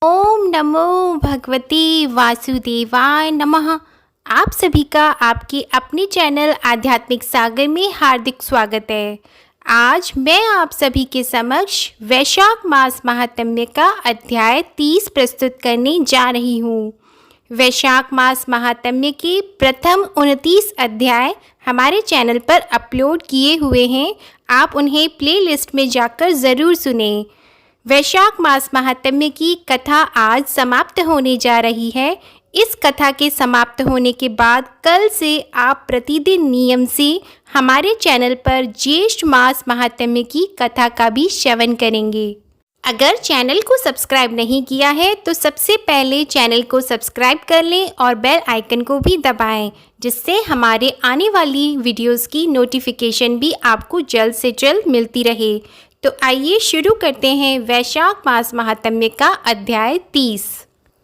ओम नमो भगवते वासुदेवाय नमः। आप सभी का आपके अपने चैनल आध्यात्मिक सागर में हार्दिक स्वागत है। आज मैं आप सभी के समक्ष वैशाख मास महात्म्य का अध्याय 30 प्रस्तुत करने जा रही हूँ। वैशाख मास महात्म्य के प्रथम 29 अध्याय हमारे चैनल पर अपलोड किए हुए हैं। आप उन्हें प्लेलिस्ट में जाकर ज़रूर सुनें। वैशाख मास महात्म्य की कथा आज समाप्त होने जा रही है। इस कथा के समाप्त होने के बाद कल से आप प्रतिदिन नियम से हमारे चैनल पर ज्येष्ठ मास महात्म्य की कथा का भी श्रवण करेंगे। अगर चैनल को सब्सक्राइब नहीं किया है तो सबसे पहले चैनल को सब्सक्राइब कर लें और बेल आइकन को भी दबाएं, जिससे हमारे आने वाली वीडियोस की नोटिफिकेशन भी आपको जल्द से जल्द मिलती रहे। तो आइए शुरू करते हैं वैशाख मास महात्म्य का अध्याय 30।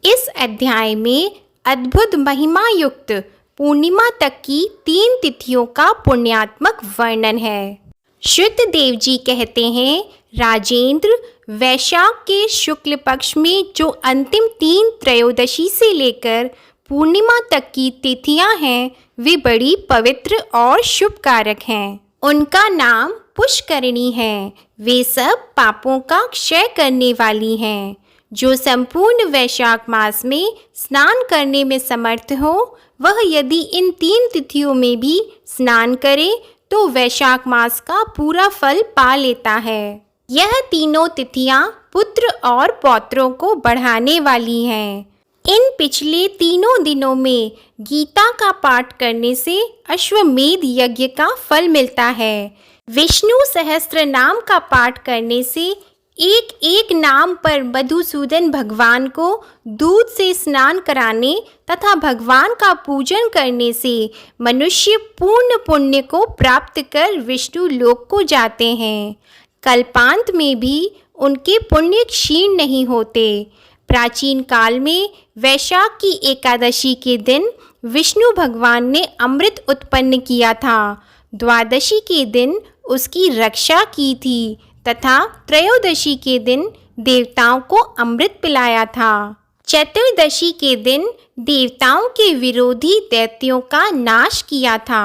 इस अध्याय में अद्भुत महिमा युक्त पूर्णिमा तक की 3 तिथियों का पुण्यात्मक वर्णन है। शुद्ध देव जी कहते हैं, राजेंद्र, वैशाख के शुक्ल पक्ष में जो अंतिम 3 त्रयोदशी से लेकर पूर्णिमा तक की तिथियां हैं, वे बड़ी पवित्र और शुभकारक हैं। उनका नाम पुष्करिणी है। वे सब पापों का क्षय करने वाली हैं। जो संपूर्ण वैशाख मास में स्नान करने में समर्थ हो, वह यदि इन 3 तिथियों में भी स्नान करे तो वैशाख मास का पूरा फल पा लेता है। यह तीनों तिथियां पुत्र और पौत्रों को बढ़ाने वाली हैं। इन पिछले तीनों दिनों में गीता का पाठ करने से अश्वमेध यज्ञ का फल मिलता है। विष्णु सहस्त्र नाम का पाठ करने से एक एक नाम पर मधुसूदन भगवान को दूध से स्नान कराने तथा भगवान का पूजन करने से मनुष्य पूर्ण पुण्य को प्राप्त कर विष्णु लोक को जाते हैं। कल्पांत में भी उनके पुण्य क्षीण नहीं होते। प्राचीन काल में वैशाख की एकादशी के दिन विष्णु भगवान ने अमृत उत्पन्न किया था। द्वादशी के दिन उसकी रक्षा की थी तथा त्रयोदशी के दिन देवताओं को अमृत पिलाया था। चतुर्दशी के दिन देवताओं के विरोधी दैत्यों का नाश किया था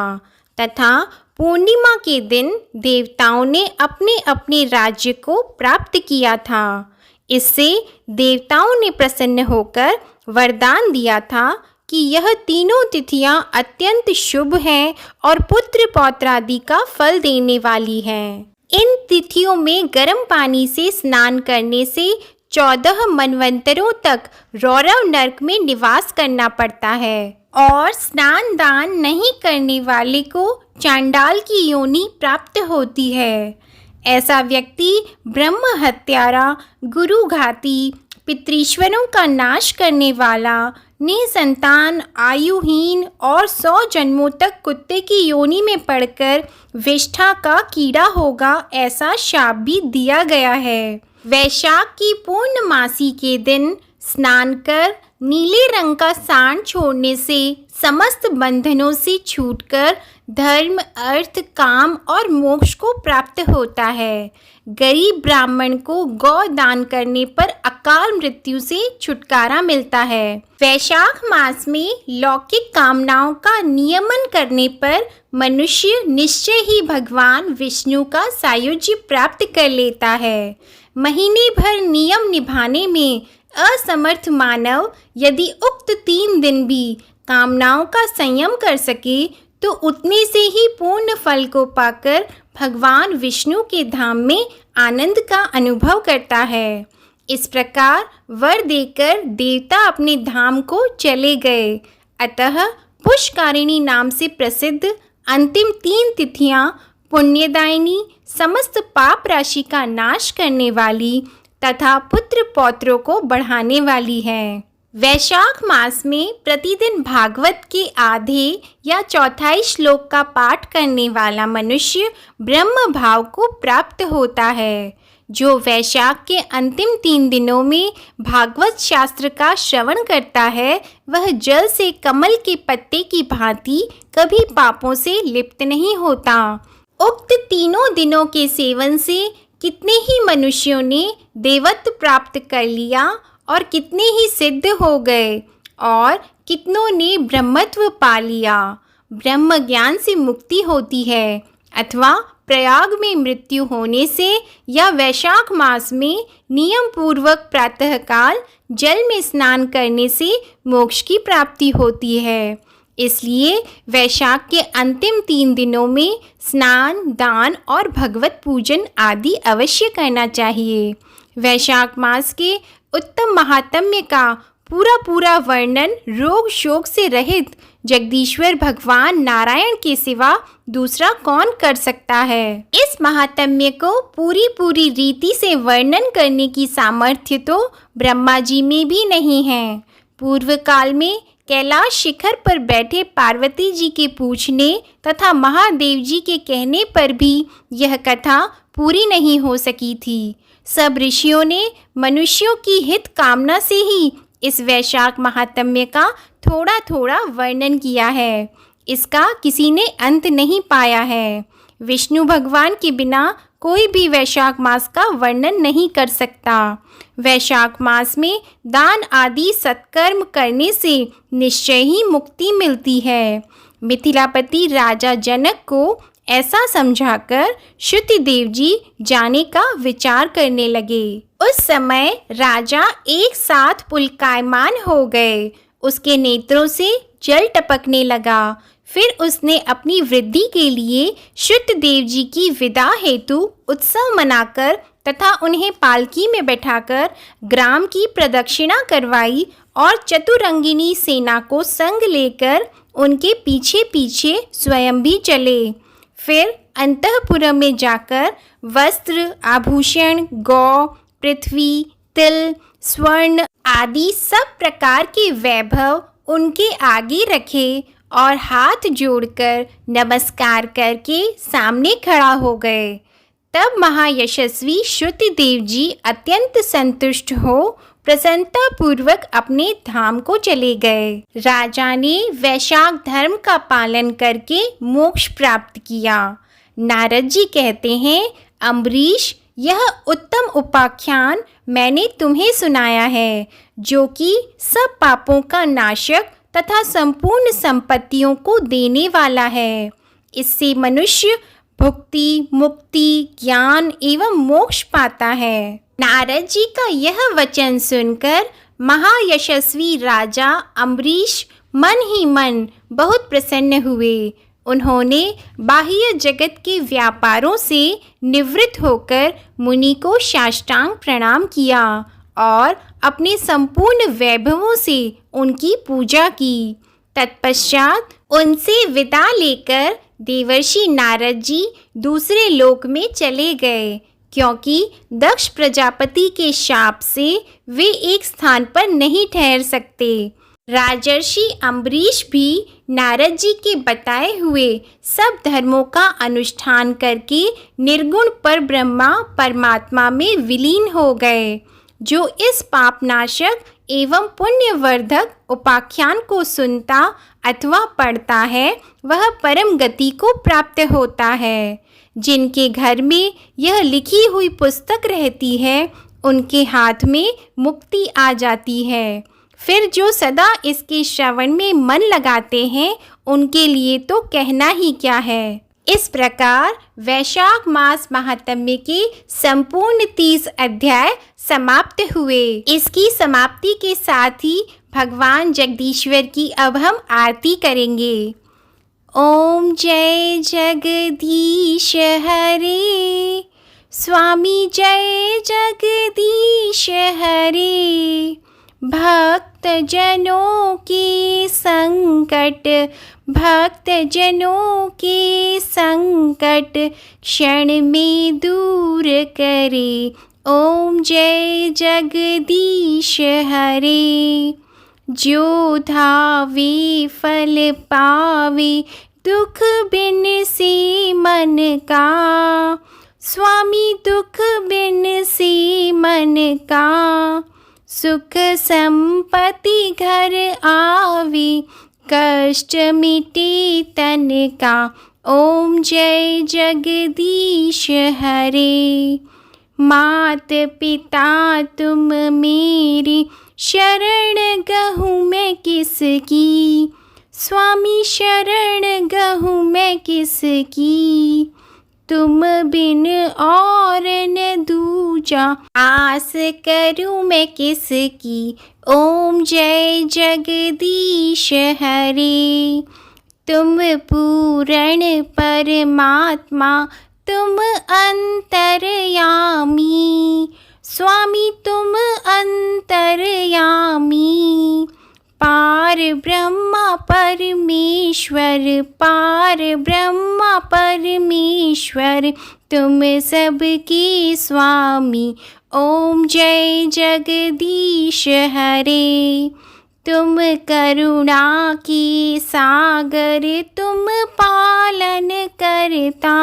तथा पूर्णिमा के दिन देवताओं ने अपने अपने राज्य को प्राप्त किया था। इससे देवताओं ने प्रसन्न होकर वरदान दिया था कि यह तीनों तिथियां अत्यंत शुभ हैं और पुत्र पौत्रादि का फल देने वाली हैं। इन तिथियों में गर्म पानी से स्नान करने से 14 मनवंतरों तक रौरव नरक में निवास करना पड़ता है और स्नान दान नहीं करने वाले को चांडाल की योनि प्राप्त होती है। ऐसा व्यक्ति ब्रह्म हत्यारा, गुरुघाती, पितृश्वरों का नाश करने वाला, निसंतान, आयुहीन और 100 जन्मों तक कुत्ते की योनि में पड़कर विष्ठा का कीड़ा होगा, ऐसा शाप भी दिया गया है। वैशाख की पूर्णमासी के दिन स्नान कर नीले रंग का सांड छोड़ने से समस्त बंधनों से छूटकर धर्म, अर्थ, काम और मोक्ष को प्राप्त होता है। गरीब ब्राह्मण को गौ दान करने पर अकाल मृत्यु से छुटकारा मिलता है। वैशाख मास में लौकिक कामनाओं का नियमन करने पर मनुष्य निश्चय ही भगवान विष्णु का सायुज्य प्राप्त कर लेता है। महीने भर नियम निभाने में असमर्थ मानव यदि उक्त 3 दिन भी कामनाओं का संयम कर सके तो उतने से ही पूर्ण फल को पाकर भगवान विष्णु के धाम में आनंद का अनुभव करता है। इस प्रकार वर देकर देवता अपने धाम को चले गए। अतः पुष्करिणी नाम से प्रसिद्ध अंतिम 3 तिथियां पुण्यदायिनी, समस्त पाप राशि का नाश करने वाली तथा पुत्र पौत्रों को बढ़ाने वाली है। वैशाख मास में प्रतिदिन भागवत के आधे या चौथाई श्लोक का पाठ करने वाला मनुष्य ब्रह्म भाव को प्राप्त होता है। जो वैशाख के अंतिम 3 दिनों में भागवत शास्त्र का श्रवण करता है, वह जल से कमल के पत्ते की भांति कभी पापों से लिप्त नहीं होता। उक्त तीनों दिनों के सेवन से कितने ही मनुष्यों ने देवत्व प्राप्त कर लिया और कितने ही सिद्ध हो गए और कितनों ने ब्रह्मत्व पा लिया। ब्रह्म ज्ञान से मुक्ति होती है अथवा प्रयाग में मृत्यु होने से या वैशाख मास में नियम पूर्वक प्रातःकाल जल में स्नान करने से मोक्ष की प्राप्ति होती है। इसलिए वैशाख के अंतिम 3 दिनों में स्नान, दान और भगवत पूजन आदि अवश्य करना चाहिए। वैशाख मास के उत्तम महात्म्य का पूरा वर्णन रोग शोक से रहित जगदीश्वर भगवान नारायण के सिवा दूसरा कौन कर सकता है। इस महात्म्य को पूरी रीति से वर्णन करने की सामर्थ्य तो ब्रह्मा जी में भी नहीं है। पूर्व काल में कैलाश शिखर पर बैठे पार्वती जी के पूछने तथा महादेव जी के कहने पर भी यह कथा पूरी नहीं हो सकी थी। सब ऋषियों ने मनुष्यों की हित कामना से ही इस वैशाख महात्म्य का थोड़ा वर्णन किया है। इसका किसी ने अंत नहीं पाया है। विष्णु भगवान के बिना कोई भी वैशाख मास का वर्णन नहीं कर सकता। वैशाख मास में दान आदि सत्कर्म करने से निश्चय ही मुक्ति मिलती है। मिथिलापति राजा जनक को ऐसा समझाकर श्रुतिदेव जी जाने का विचार करने लगे। उस समय राजा एक साथ पुलकायमान हो गए। उसके नेत्रों से जल टपकने लगा। फिर उसने अपनी वृद्धि के लिए श्रुतदेव जी की विदा हेतु उत्सव मनाकर तथा उन्हें पालकी में बैठाकर ग्राम की प्रदक्षिणा करवाई और चतुरंगिनी सेना को संग लेकर उनके पीछे स्वयं भी चले। फिर अंतःपुर में जाकर वस्त्र, आभूषण, गौ, पृथ्वी, तिल, स्वर्ण आदि सब प्रकार के वैभव उनके आगे रखे और हाथ जोड़कर नमस्कार करके सामने खड़ा हो गए। तब महायशस्वी श्रुतिदेव जी अत्यंत संतुष्ट हो प्रसन्नता पूर्वक अपने धाम को चले गए। राजा ने वैशाख धर्म का पालन करके मोक्ष प्राप्त किया। नारद जी कहते हैं, अम्बरीश, यह उत्तम उपाख्यान मैंने तुम्हें सुनाया है, जो कि सब पापों का नाशक तथा संपूर्ण संपत्तियों को देने वाला है। इससे मनुष्य भुक्ति, मुक्ति, ज्ञान एवं मोक्ष पाता है। नारद जी का यह वचन सुनकर महायशस्वी राजा अम्बरीश मन ही मन बहुत प्रसन्न हुए। उन्होंने बाह्य जगत के व्यापारों से निवृत्त होकर मुनि को साष्टांग प्रणाम किया और अपने संपूर्ण वैभवों से उनकी पूजा की। तत्पश्चात उनसे विदा लेकर देवर्षि नारद जी दूसरे लोक में चले गए, क्योंकि दक्ष प्रजापति के शाप से वे एक स्थान पर नहीं ठहर सकते। राजर्षि अम्बरीश भी नारद जी के बताए हुए सब धर्मों का अनुष्ठान करके निर्गुण पर ब्रह्मा परमात्मा में विलीन हो गए। जो इस पापनाशक एवं पुण्यवर्धक उपाख्यान को सुनता अथवा पढ़ता है वह परम गति को प्राप्त होता है। जिनके घर में यह लिखी हुई पुस्तक रहती है उनके हाथ में मुक्ति आ जाती है। फिर जो सदा इसके श्रवण में मन लगाते हैं उनके लिए तो कहना ही क्या है। इस प्रकार वैशाख मास महात्म्य के संपूर्ण 30 अध्याय समाप्त हुए। इसकी समाप्ति के साथ ही भगवान जगदीश्वर की अब हम आरती करेंगे। ओम जय जगदीश हरे, स्वामी जय जगदीश हरे। भक्त जनों के संकट, भक्त जनों के संकट क्षण में दूर करे। ओम जय जगदीश हरे। जो धावे फल पावे, दुख बिन से मन का। स्वामी दुख बिन से मन का, सुख संपत्ति घर आवे, कष्ट मिटे तन का। ओम जय जगदीश हरे। मात पिता तुम मेरी, शरण गहूँ मैं किसकी। स्वामी शरण गहूँ मैं किसकी, तुम बिन और न दूजा, आस करूँ मैं किसकी। ओम जय जगदीश हरे। तुम पूर्ण परमात्मा, तुम अंतर्यामी। स्वामी तुम अंतर्यामी। पार ब्रह्मा परमेश्वर, पार ब्रह्मा परमेश्वर, तुम सबके स्वामी। ओम जय जगदीश हरे। तुम करुणा की सागर, तुम पालन करता।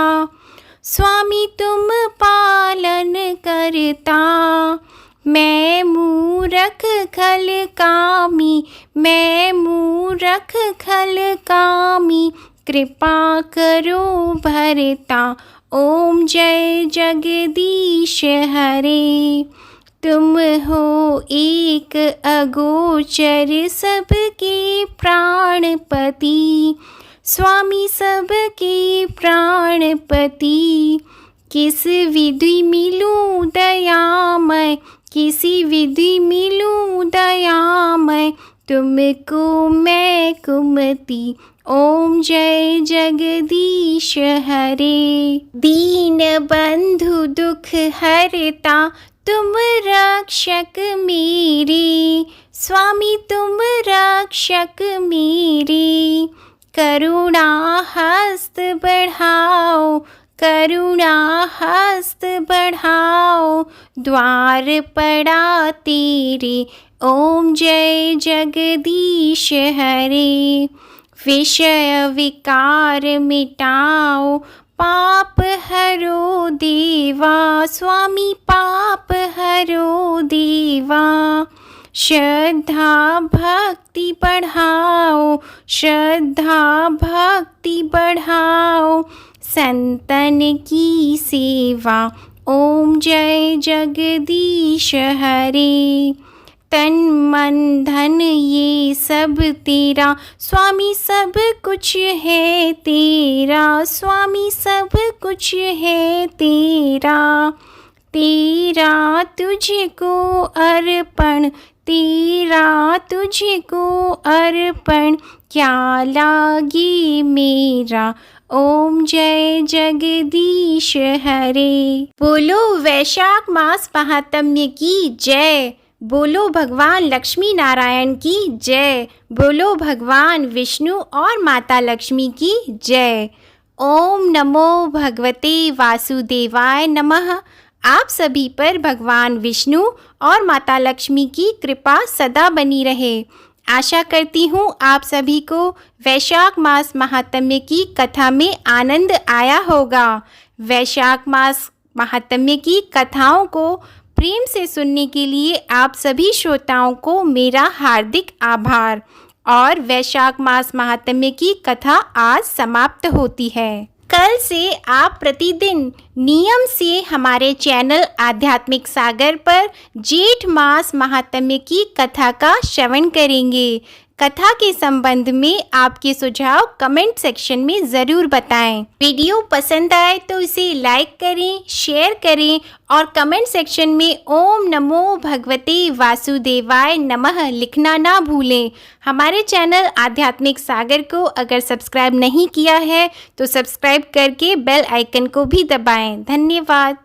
स्वामी तुम पालन करता। मैं मूरख खल कामी, मैं मूरख खल कामी, कृपा करो भरता। ओम जय जगदीश हरे। तुम हो एक अगोचर, सबके प्राणपति। स्वामी सबके प्राणपति। किस विधि मिलूं दयामय, किसी विधि मिलूं दयामय, तुमको मैं कुमति। ओम जय जगदीश हरे। दीन बंधु दुख हरता, तुम रक्षक मेरे। स्वामी तुम रक्षक मेरे। करुणा हस्त बढ़ाओ, करुणा हस्त बढ़ाओ, द्वार पड़ा तेरे। ओम जय जगदीश हरे। विषय विकार मिटाओ, पाप हरो देवा। स्वामी पाप हरो देवा। श्रद्धा भक्ति बढ़ाओ, श्रद्धा भक्ति बढ़ाओ, संतन की सेवा। ओम जय जगदीश हरे। तन मन धन ये सब तेरा, स्वामी सब कुछ है तेरा। स्वामी सब कुछ है तेरा। तेरा तुझको अर्पण, तेरा तुझको अर्पण, क्या लागे मेरा। ओम जय जगदीश हरे। बोलो वैशाख मास महात्म्य की जय। बोलो भगवान लक्ष्मी नारायण की जय। बोलो भगवान विष्णु और माता लक्ष्मी की जय। ओम नमो भगवते वासुदेवाय नमः। आप सभी पर भगवान विष्णु और माता लक्ष्मी की कृपा सदा बनी रहे। आशा करती हूँ आप सभी को वैशाख मास महात्म्य की कथा में आनंद आया होगा। वैशाख मास महात्म्य की कथाओं को प्रेम से सुनने के लिए आप सभी श्रोताओं को मेरा हार्दिक आभार। और वैशाख मास महात्म्य की कथा आज समाप्त होती है। कल से आप प्रतिदिन नियम से हमारे चैनल आध्यात्मिक सागर पर जेठ मास महात्म्य की कथा का श्रवण करेंगे। कथा के संबंध में आपके सुझाव कमेंट सेक्शन में ज़रूर बताएं। वीडियो पसंद आए तो इसे लाइक करें, शेयर करें और कमेंट सेक्शन में ओम नमो भगवते वासुदेवाय नमः लिखना ना भूलें। हमारे चैनल आध्यात्मिक सागर को अगर सब्सक्राइब नहीं किया है तो सब्सक्राइब करके बेल आइकन को भी दबाएं। धन्यवाद।